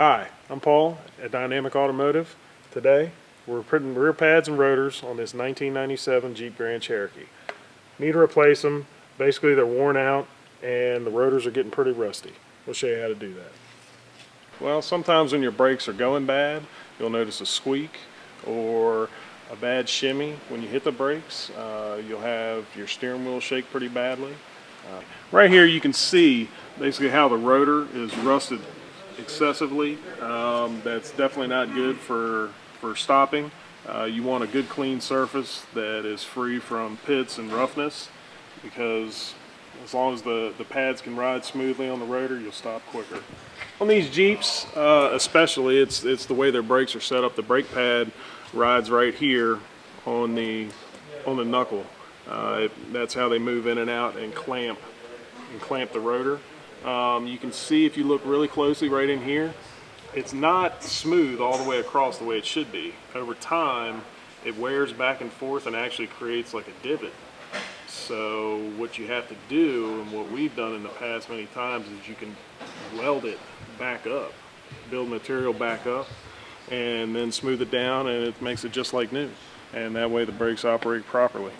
Hi, I'm Paul at Dynamic Automotive. Today, we're putting rear pads and rotors on this 1997 Jeep Grand Cherokee. Need to replace them. Basically, they're worn out and the rotors are getting pretty rusty. We'll show you how to do that. Well, sometimes when your brakes are going bad, you'll notice a squeak or a bad shimmy when you hit the brakes. You'll have your steering wheel shake pretty badly. Right here you can see basically how the rotor is rusted excessively. That's definitely not good for stopping. You want a good clean surface that is free from pits and roughness, because as long as the pads can ride smoothly on the rotor, you'll stop quicker. On these Jeeps especially, it's the way their brakes are set up. The brake pad rides right here on the knuckle. That's how they move in and out and clamp the rotor. You can see if you look really closely right in here, it's not smooth all the way across the way it should be. Over time, it wears back and forth and actually creates like a divot. So what you have to do, and what we've done in the past many times, is you can weld it back up, build material back up, and then smooth it down, and it makes it just like new. And that way the brakes operate properly.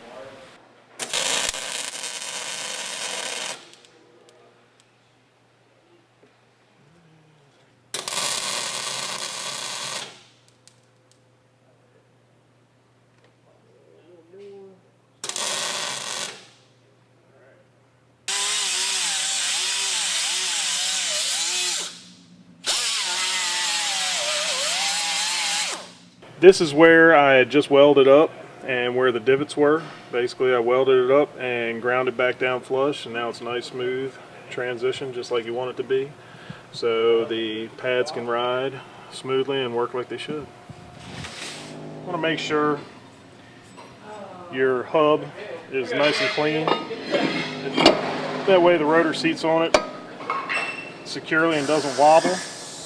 This is where I had just welded up and where the divots were. Basically I welded it up and ground it back down flush, and now it's a nice smooth transition just like you want it to be. So the pads can ride smoothly and work like they should. You want to make sure your hub is nice and clean. That way the rotor seats on it securely and doesn't wobble,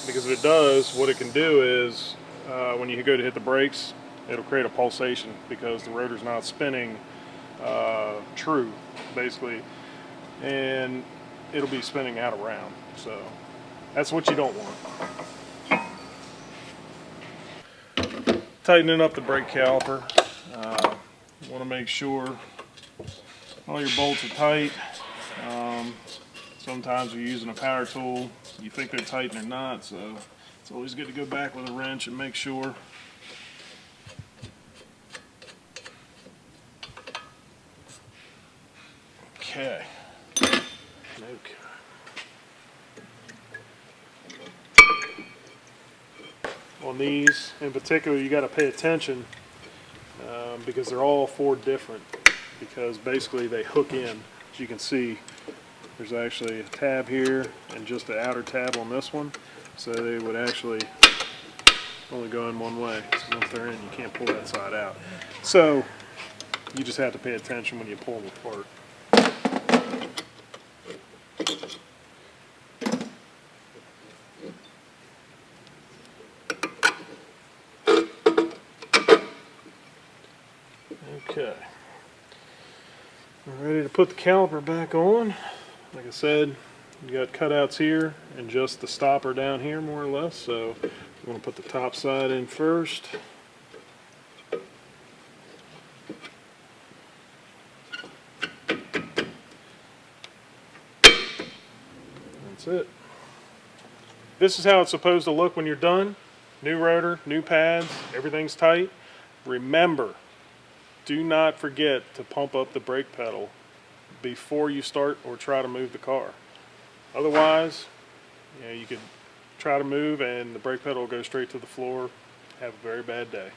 because if it does, what it can do is when you go to hit the brakes, it'll create a pulsation because the rotor's not spinning true, basically, and it'll be spinning out around. So that's what you don't want. Tightening up the brake caliper. You want to make sure all your bolts are tight. Sometimes you're using a power tool, you think they're tight and they're not, so it's always good to go back with a wrench and make sure. Okay. On these in particular, you got to pay attention because they're all four different, because basically they hook in. As you can see, there's actually a tab here and just an outer tab on this one, so they would actually only go in one way. So once they're in, you can't pull that side out. So you just have to pay attention when you pull them apart. Okay, we're ready to put the caliper back on. Like I said, you got cutouts here and just the stopper down here, more or less. So you want to put the top side in first. That's it. This is how it's supposed to look when you're done. New rotor, new pads, everything's tight. Remember, do not forget to pump up the brake pedal before you start or try to move the car. Otherwise, you could try to move and the brake pedal will go straight to the floor. Have a very bad day.